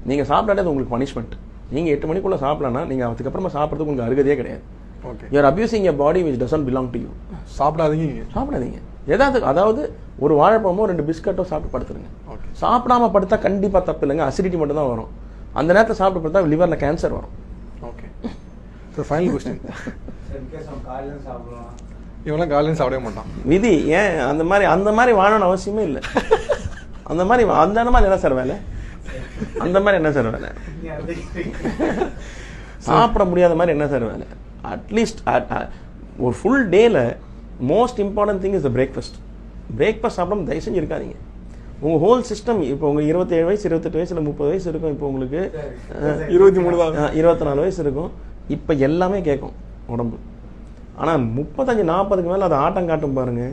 நீங்கள் சாப்பிடாதே உங்களுக்கு பனிஷ்மெண்ட். நீங்கள் 8 மணிக்குள்ளே சாப்பிடலன்னா நீங்கள் அதுக்கப்புறமா சாப்பிட்றதுக்கு உங்களுக்கு அருகதையே கிடையாது. Okay, you're abusing a body which doesn't belong to you. சாப்பிடாதீங்க. அதாவது ஒரு வாழைப்பழமோ 2 பிஸ்கட்டோ சாப்பிட்டு படுத்துருங்க. சாப்பிடாம படுத்தா கண்டிப்பாக தப்பு இல்லைங்க, அசிடிட்டி மட்டும் தான் வரும். அந்த நேரத்தில் சாப்பிட்டு படுத்தா லிவரில் கேன்சர் வரும். ஓகே, ஸோ ஃபைனல் கொஸ்டின், இவெல்லாம் காலையில் சாப்பிடவே மாட்டான் விதி. ஏன் அந்த மாதிரி வாழணும்னு அவசியமே இல்லை. அந்த மாதிரி என்ன சார் வேலை? அந்த மாதிரி என்ன சார் வேலை? சாப்பிட முடியாத மாதிரி என்ன சார் வேலை? அட்லீஸ்ட் ஒரு ஃபுல் டேல most important thing is the breakfast. Breakfast சாப்பிடாம தயவு செஞ்சு இருக்காதீங்க. உங்கள் ஹோல் சிஸ்டம் இப்போ உங்கள் 27 வயசு 28 வயசு இல்லை 30 வயசு இருக்கும். இப்போ உங்களுக்கு 24 வயசு இருக்கும். இப்போ எல்லாமே கேட்கும் உடம்பு. ஆனால் 35-40க்கு மேலே அது ஆட்டம் காட்டும் பாருங்க.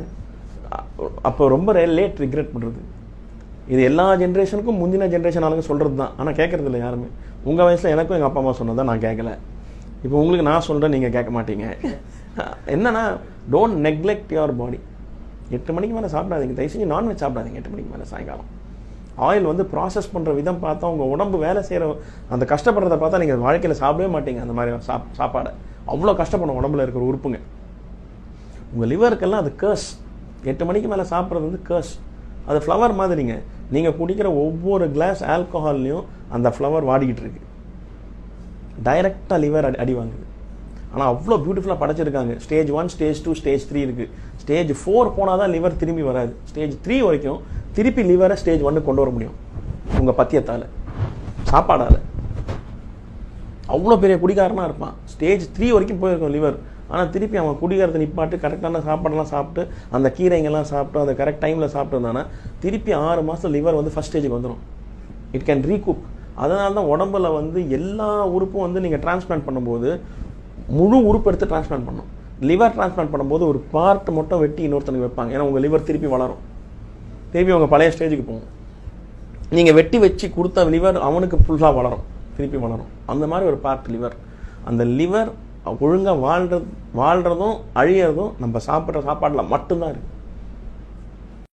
அப்போ ரொம்ப லேட் ரிக்ரெட் பண்ணுறது. இது எல்லா ஜென்ரேஷனுக்கும் முந்தின ஜென்ரேஷன் ஆளுங்க சொல்கிறது தான். ஆனால் கேட்கறது இல்லை யாருமே. உங்கள் வயசில் எனக்கும் எங்கள் அப்பா அம்மா சொன்னதான் நான் கேட்கல. இப்போ உங்களுக்கு நான் சொல்கிறேன், நீங்கள் கேட்க மாட்டீங்க. என்னன்னா, டோன்ட் நெக்லெக்ட் யுவர் பாடி. 8 மணிக்கு மேலே சாப்பிடாதீங்க. தயவு செஞ்சு நான்வெஜ் சாப்பிடாதீங்க 8 மணிக்கு மேலே சாயங்காலம். ஆயில் வந்து ப்ராசஸ் பண்ணுற விதம் பார்த்தா உங்கள் உடம்பு வேலை செய்கிற அந்த கஷ்டப்படுறத பார்த்தா நீங்கள் வாழ்க்கையில் சாப்பிடவே மாட்டீங்க. அந்த மாதிரி சாப்பாடை அவ்வளோ கஷ்டப்படும் உடம்புல இருக்கிற உறுப்புங்க. உங்கள் லிவருக்கெல்லாம் அது கேர்ஸ். 8 மணிக்கு மேலே சாப்பிட்றது வந்து கேர்ஸ். அது ஃப்ளவர் மாதிரிங்க. நீங்கள் குடிக்கிற ஒவ்வொரு கிளாஸ் ஆல்கஹால்லையும் அந்த ஃப்ளவர் வாடிக்கிட்டு இருக்கு. டைரெக்டாக லிவர் அடி வாங்குது. ஆனால் அவ்வளோ பியூட்டிஃபுல்லாக படைச்சிருக்காங்க. ஸ்டேஜ் 1, ஸ்டேஜ் 2, ஸ்டேஜ் 3 இருக்குது. ஸ்டேஜ் 4 போனால் தான் லிவர் திரும்பி வராது. ஸ்டேஜ் 3 வரைக்கும் திருப்பி லிவரை ஸ்டேஜ் 1 கொண்டு வர முடியும் உங்கள் பத்தியத்தால், சாப்பாடால். அவ்வளோ பெரிய குடிகாரனாக இருப்பான். ஸ்டேஜ் 3 வரைக்கும் போயிருக்கும் லிவர். ஆனால் திருப்பி அவன் குடிகாரத்தை நிப்பாட்டு கரெக்டான சாப்பாடெல்லாம் சாப்பிட்டு அந்த கீரைங்கெல்லாம் சாப்பிட்டு அந்த கரெக்ட் டைமில் சாப்பிட்டு இருந்தானா திருப்பி 6 மாதம் லிவர் வந்து ஃபஸ்ட் ஸ்டேஜுக்கு வந்துடும். It can recoup. அதனால தான் உடம்புல வந்து எல்லா உறுப்பும் வந்து நீங்கள் டிரான்ஸ்பிளான்ட் பண்ணும்போது முழு உறுப்பு எடுத்து டிரான்ஸ்பிளான்ட் பண்ணணும். லிவர் டிரான்ஸ்பிளான்ட் பண்ணும்போது ஒரு பார்ட் மட்டும் வெட்டி இன்னொருத்தனுக்கு வைப்பாங்க. ஏன்னா உங்கள் லிவர் திருப்பி வளரும், திருப்பி உங்கள் பழைய ஸ்டேஜுக்கு போகும். நீங்கள் வெட்டி வச்சு கொடுத்த லிவர் அவனுக்கு ஃபுல்லாக வளரும், திருப்பி வளரும். அந்த மாதிரி ஒரு பார்ட் லிவர். அந்த லிவர் ஒழுங்காக வாழ்கிறதும் அழியறதும் நம்ம சாப்பிட்ற சாப்பாட்டில் மட்டும்தான் இருக்குது.